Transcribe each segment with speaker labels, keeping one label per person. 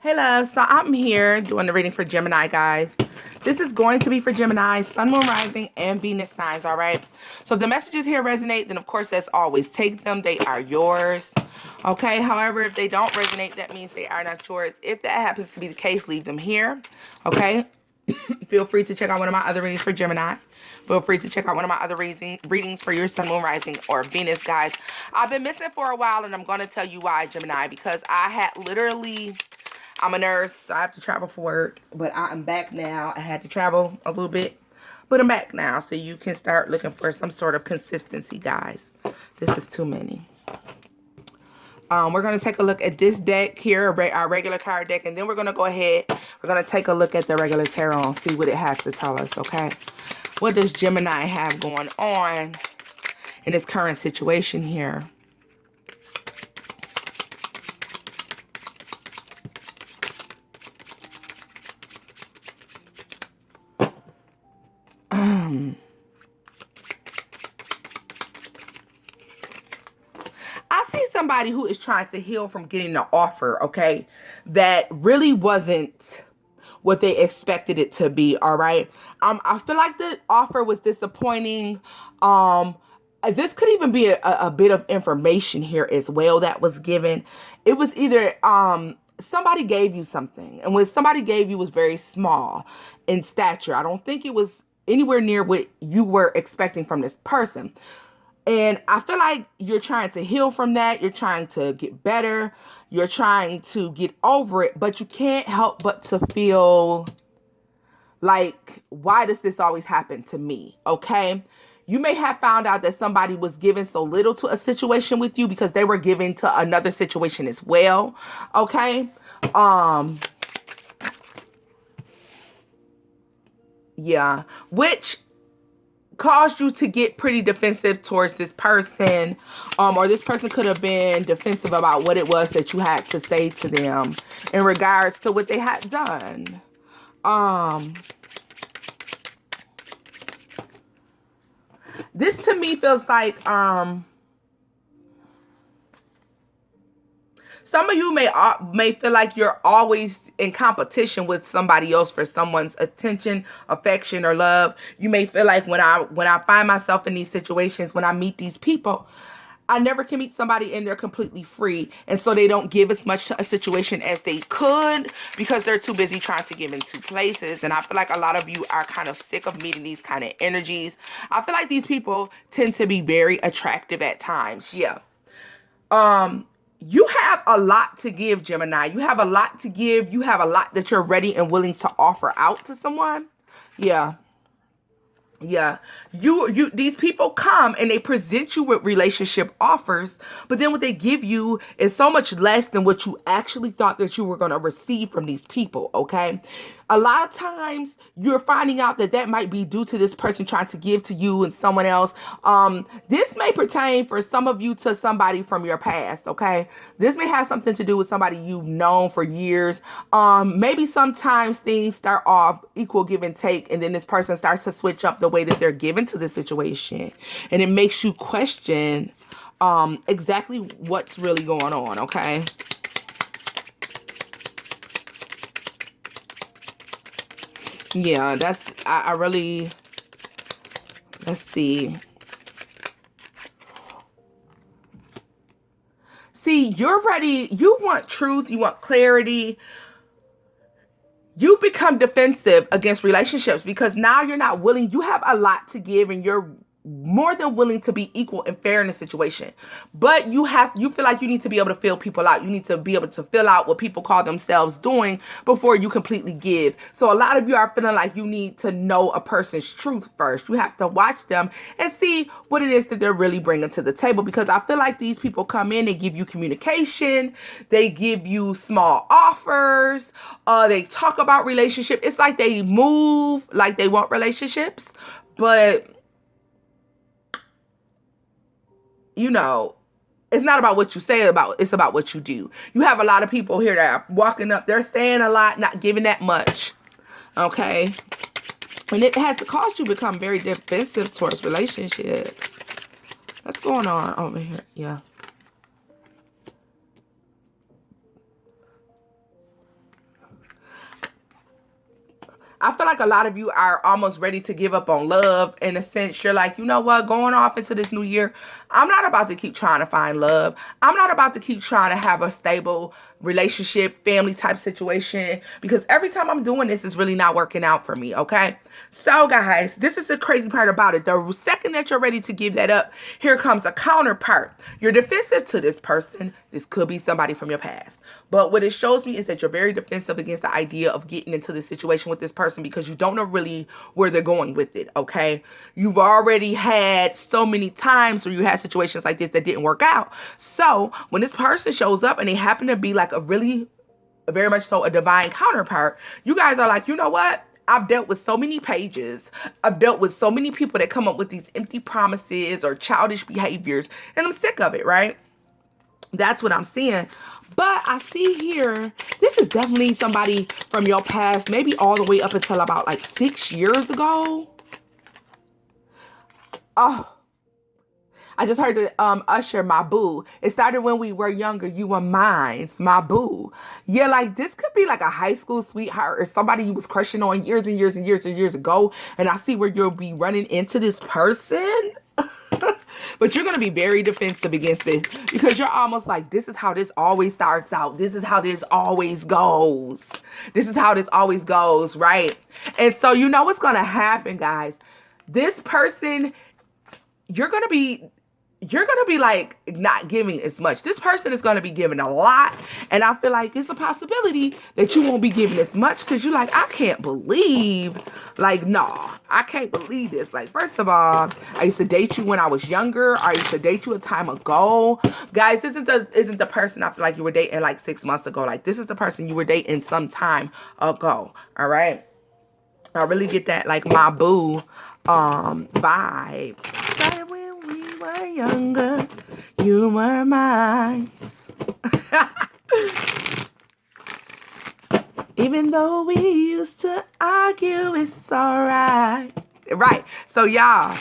Speaker 1: Hey love, so I'm here doing the reading for Gemini, guys. This is going to be for Gemini, Sun, Moon, Rising, and Venus signs, all right? So if the messages here resonate, then of course, as always, take them. They are yours, okay? However, if they don't resonate, that means they are not yours. If that happens to be the case, leave them here, okay? Feel free to check out one of my other readings for Gemini. Feel free to check out one of my other readings for your Sun, Moon, Rising, or Venus, guys. I've been missing for a while, and I'm going to tell you why, Gemini, because I had literally... I'm a nurse, so I have to travel for work, but I'm back now. I had to travel a little bit, but I'm back now, so you can start looking for some sort of consistency, guys. This is too many. We're going to take a look at this deck here, our regular card deck, and then we're going to go ahead. We're going to take a look at the regular tarot and see what it has to tell us, okay? What does Gemini have going on in this current situation here? I see somebody who is trying to heal from getting an offer, okay, that really wasn't what they expected it to be, all right? I feel like the offer was disappointing. This could even be a bit of information here as well that was given. It was either somebody gave you something, and what somebody gave you was very small in stature. I don't think it was anywhere near what you were expecting from this person. And I feel like you're trying to heal from that. You're trying to get better. You're trying to get over it. But you can't help but to feel like, why does this always happen to me? Okay? You may have found out that somebody was given so little to a situation with you because they were given to another situation as well. Okay? Yeah. Which caused you to get pretty defensive towards this person, or this person could have been defensive about what it was that you had to say to them in regards to what they had done. This to me feels like some of you may feel like you're always in competition with somebody else for someone's attention, affection, or love. You may feel like when I find myself in these situations, when I meet these people, I never can meet somebody and they're completely free. And so they don't give as much to a situation as they could because they're too busy trying to give in two places. And I feel like a lot of you are kind of sick of meeting these kind of energies. I feel like these people tend to be very attractive at times. Yeah. You have a lot to give, Gemini. You have a lot to give. You have a lot that you're ready and willing to offer out to someone. Yeah. Yeah, these people come and they present you with relationship offers, but then what they give you is so much less than what you actually thought that you were going to receive from these people, okay? A lot of times you're finding out that might be due to this person trying to give to you and someone else. This may pertain for some of you to somebody from your past, okay? This may have something to do with somebody you've known for years. Maybe sometimes things start off equal give and take, and then this person starts to switch up the way that they're given to the situation, and it makes you question exactly what's really going on, okay? Yeah, that's I really, let's see, you're ready. You want truth, you want clarity. You become defensive against relationships because now you're not willing. You have a lot to give and you're more than willing to be equal and fair in a situation. But you feel like you need to be able to fill people out. You need to be able to fill out what people call themselves doing before you completely give. So a lot of you are feeling like you need to know a person's truth first. You have to watch them and see what it is that they're really bringing to the table, because I feel like these people come in, they give you communication, they give you small offers, they talk about relationship. It's like they move like they want relationships, but you know, it's not about what you say, it's about what you do. You have a lot of people here that are walking up, they're saying a lot, not giving that much. Okay? And it has caused you to become very defensive towards relationships. What's going on over here? Yeah. I feel like a lot of you are almost ready to give up on love. In a sense, you're like, you know what, going off into this new year, I'm not about to keep trying to find love. I'm not about to keep trying to have a stable relationship, family type situation, because every time I'm doing this, it's really not working out for me, okay? So guys, this is the crazy part about it. The second that you're ready to give that up, here comes a counterpart. You're defensive to this person. This could be somebody from your past. But what it shows me is that you're very defensive against the idea of getting into this situation with this person because you don't know really where they're going with it, okay? You've already had so many times where you had situations like this that didn't work out. So when this person shows up and they happen to be like a very much so a divine counterpart, you guys are like, you know what? I've dealt with so many pages. I've dealt with so many people that come up with these empty promises or childish behaviors, and I'm sick of it, right? That's what I'm seeing. But I see here, this is definitely somebody from your past, maybe all the way up until about like 6 years ago. Oh, I just heard the Usher, my boo. It started when we were younger. You were mine, my boo. Yeah, like this could be like a high school sweetheart or somebody you was crushing on years and years and years and years ago. And I see where you'll be running into this person. But you're going to be very defensive against it because you're almost like, this is how this always starts out. This is how this always goes. This is how this always goes, right? And so you know what's going to happen, guys. This person, you're going to be like not giving as much. This person is going to be giving a lot. And I feel like it's a possibility that you won't be giving as much because you're like, I can't believe, like, no, I can't believe this. Like, first of all, I used to date you when I was younger. I used to date you a time ago. Guys, this isn't the person I feel like you were dating like 6 months ago. Like, this is the person you were dating some time ago. All right. I really get that, like, my boo vibe. Started when we were younger, you were mine. Even though we used to argue, it's alright. Right. So y'all,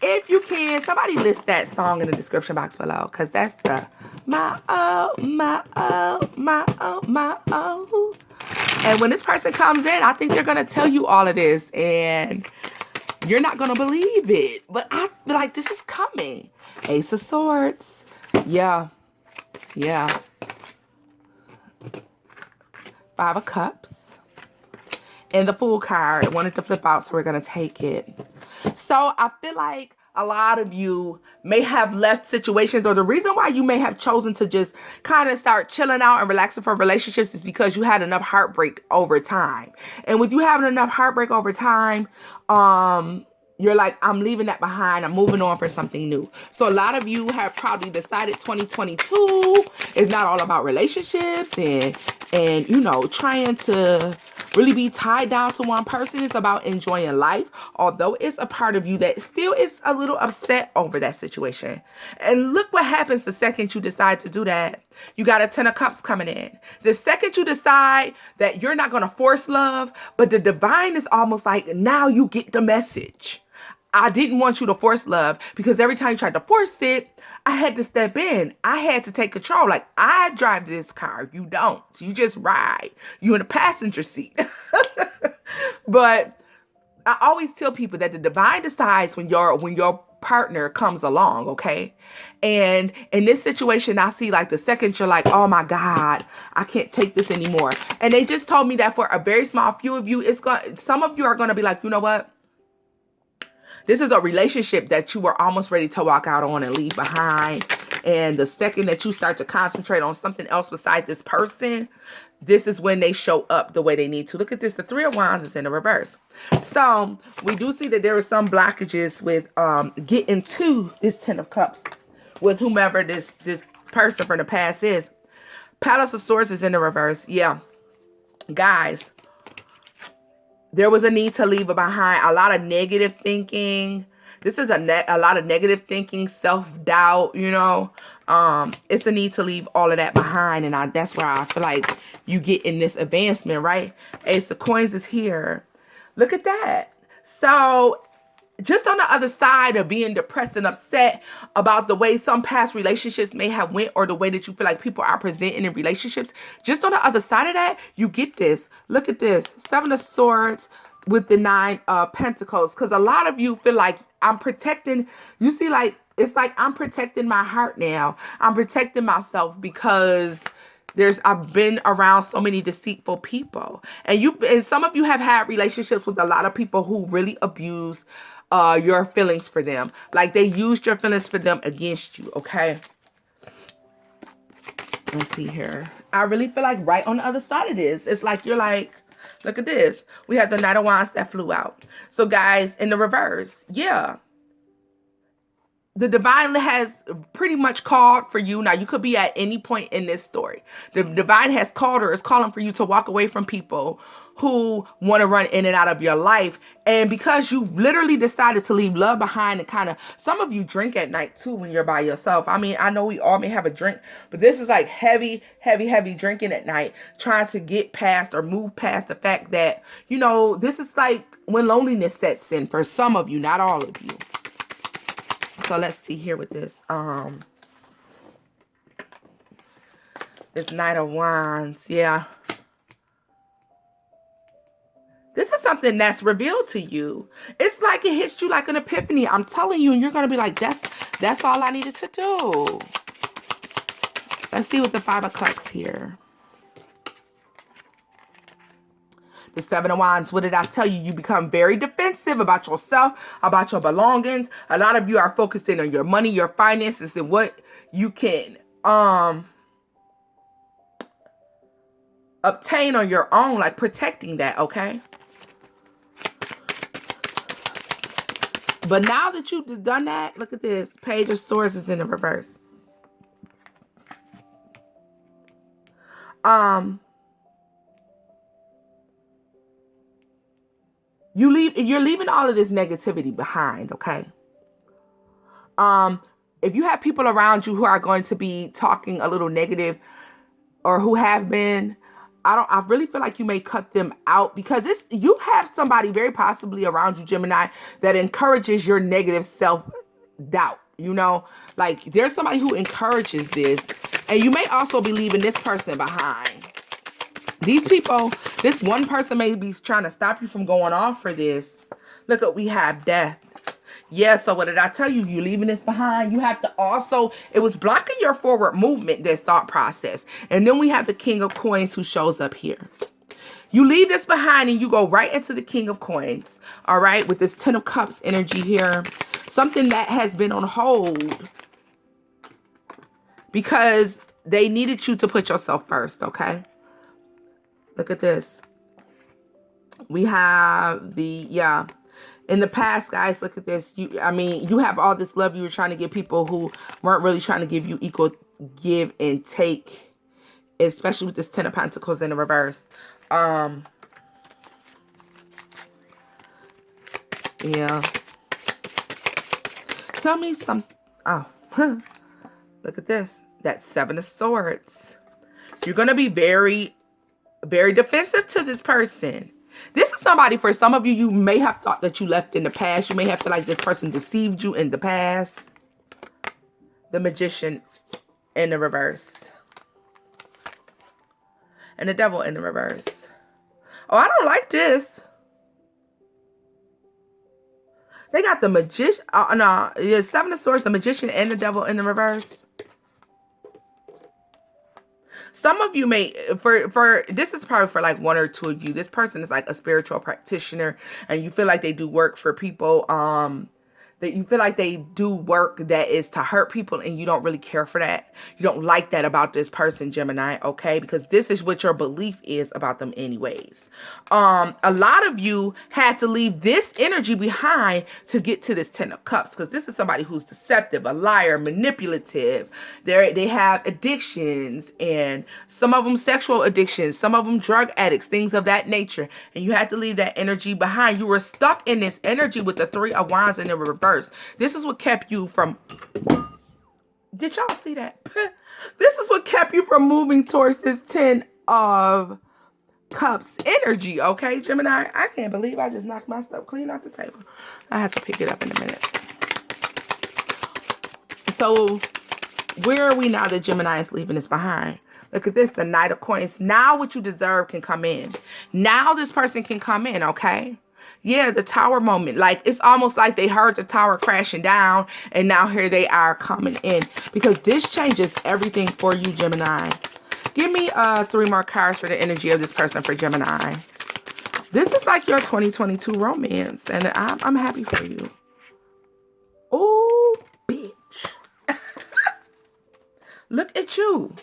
Speaker 1: if you can, somebody list that song in the description box below, because that's the my oh, my oh, my oh, my oh. And when this person comes in, I think they're going to tell you all of this. And you're not going to believe it. But I feel like this is coming. Ace of Swords. Yeah. Yeah. 5 of Cups. And the Fool card. I wanted to flip out, so we're going to take it. So I feel like a lot of you may have left situations, or the reason why you may have chosen to just kind of start chilling out and relaxing from relationships is because you had enough heartbreak over time. And with you having enough heartbreak over time, you're like, I'm leaving that behind. I'm moving on for something new. So a lot of you have probably decided 2022 is not all about relationships and you know, trying to really be tied down to one person. It's about enjoying life, although it's a part of you that still is a little upset over that situation. And look what happens the second you decide to do that. You got a 10 of Cups coming in. The second you decide that you're not going to force love, but the divine is almost like, now you get the message. I didn't want you to force love because every time you tried to force it, I had to step in. I had to take control. Like, I drive this car. You don't. You just ride. You in the passenger seat. But I always tell people that the divine decides when your partner comes along, okay? And in this situation, I see like the second you're like, oh my God, I can't take this anymore. And they just told me that for a very small few of you, some of you are going to be like, you know what? This is a relationship that you were almost ready to walk out on and leave behind. And the second that you start to concentrate on something else besides this person, this is when they show up the way they need to. Look at this. The 3 of Wands is in the reverse. So we do see that there are some blockages with getting to this 10 of Cups with whomever this person from the past is. Palace of Swords is in the reverse. Yeah. Guys, there was a need to leave it behind. A lot of negative thinking. This is a lot of negative thinking, self-doubt, you know. It's a need to leave all of that behind. And that's where I feel like you get in this advancement, right? Ace of Coins is here. Look at that. So just on the other side of being depressed and upset about the way some past relationships may have went, or the way that you feel like people are presenting in relationships, just on the other side of that, you get this. Look at this. 7 of Swords with the 9 of Pentacles. Because a lot of you feel like I'm protecting, you see, like, it's like I'm protecting my heart now. I'm protecting myself because I've been around so many deceitful people. And some of you have had relationships with a lot of people who really abuse your feelings for them. Like, they used your feelings for them against you, okay? Let's see here. I really feel like right on the other side of this, it's like you're like, look at this. We have the Knight of Wands that flew out. So guys, in the reverse, yeah, the divine has pretty much called for you. Now, you could be at any point in this story. The divine has called or is calling for you to walk away from people who want to run in and out of your life. And because you literally decided to leave love behind, and kind of, some of you drink at night too when you're by yourself. I mean, I know we all may have a drink, but this is like heavy, heavy, heavy drinking at night, trying to get past or move past the fact that, you know, this is like when loneliness sets in for some of you, not all of you. So let's see here with this. This Knight of Wands, yeah. This is something that's revealed to you. It's like it hits you like an epiphany. I'm telling you, and you're gonna be like, that's all I needed to do. Let's see what the 5 of Cups here. The 7 of Wands, what did I tell you? You become very defensive about yourself, about your belongings. A lot of you are focused in on your money, your finances, and what you can obtain on your own, like protecting that, okay? But now that you've done that, look at this. Page of Swords is in the reverse. You're leaving all of this negativity behind, okay? If you have people around you who are going to be talking a little negative, or who have been, I really feel like you may cut them out, because you have somebody very possibly around you, Gemini, that encourages your negative self-doubt. You know, like there's somebody who encourages this, and you may also be leaving this person behind. These people, this one person may be trying to stop you from going off for this. Look what we have, Death. Yeah, so what did I tell you? You're leaving this behind. You have to also, it was blocking your forward movement, this thought process. And then we have the King of Coins who shows up here. You leave this behind and you go right into the King of Coins. All right, with this 10 of Cups energy here. Something that has been on hold because they needed you to put yourself first, okay? Look at this. We have the, yeah. In the past, guys, look at this. You have all this love you were trying to give people who weren't really trying to give you equal give and take, especially with this 10 of Pentacles in the reverse. Yeah. Tell me some. Oh, look at this. That 7 of Swords. You're going to be very, very defensive to this person. This is somebody, for some of you, you may have thought that you left in the past. You may have felt like this person deceived you in the past. The Magician in the reverse. And the Devil in the reverse. Oh, I don't like this. They got the Magician. No, yeah, 7 of Swords, the Magician, and the Devil in the reverse. Some of you may, this is probably for like 1 or 2 of you. This person is like a spiritual practitioner, and you feel like they do work for people, that you feel like they do work that is to hurt people, and you don't really care for that. You don't like that about this person, Gemini, okay? Because this is what your belief is about them anyways. A lot of you had to leave this energy behind to get to this 10 of Cups, because this is somebody who's deceptive, a liar, manipulative. They have addictions, and some of them sexual addictions, some of them drug addicts, things of that nature. And you had to leave that energy behind. You were stuck in this energy with the 3 of Wands in the reverse. This is what kept you from, did y'all see that? This is what kept you from moving towards this 10 of Cups energy, okay, Gemini? I can't believe I just knocked my stuff clean off the table. I have to pick it up in a minute. So where are we now that Gemini is leaving this behind? Look at this, the Knight of Coins. Now what you deserve can come in. Now this person can come in, okay? Yeah, the tower moment. Like, it's almost like they heard the tower crashing down, and now here they are coming in. Because this changes everything for you, Gemini. Give me 3 more cards for the energy of this person for Gemini. This is like your 2022 romance, and I'm happy for you. Oh, bitch. Look at you.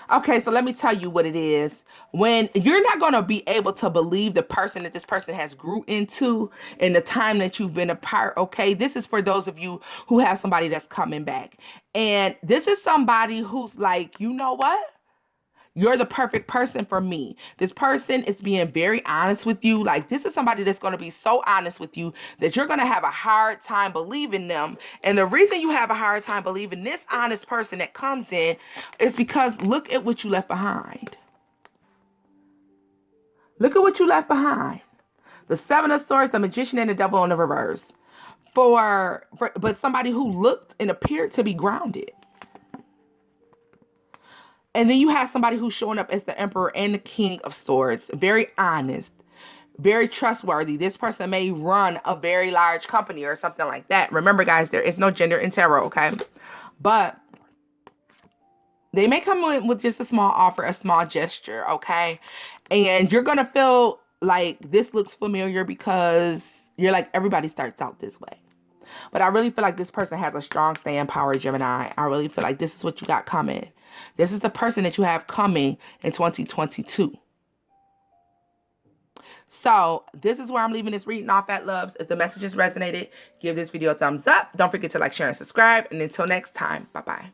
Speaker 1: Okay, so let me tell you what it is. When you're not going to be able to believe the person that this person has grew into in the time that you've been apart, okay? This is for those of you who have somebody that's coming back. And this is somebody who's like, you know what? You're the perfect person for me. This person is being very honest with you. Like, this is somebody that's going to be so honest with you that you're going to have a hard time believing them. And the reason you have a hard time believing this honest person that comes in is because look at what you left behind. Look at what you left behind. The Seven of Swords, the Magician, and the Devil in the reverse. But somebody who looked and appeared to be grounded. And then you have somebody who's showing up as the Emperor and the King of Swords. Very honest, very trustworthy. This person may run a very large company or something like that. Remember, guys, there is no gender in tarot, okay? But they may come in with just a small offer, a small gesture, okay? And you're going to feel like this looks familiar because you're like, everybody starts out this way. But I really feel like this person has a strong staying power, Gemini. I really feel like this is what you got coming. This is the person that you have coming in 2022. So this is where I'm leaving this reading off at, loves. If the messages resonated, give this video a thumbs up. Don't forget to like, share, and subscribe. And until next time, bye-bye.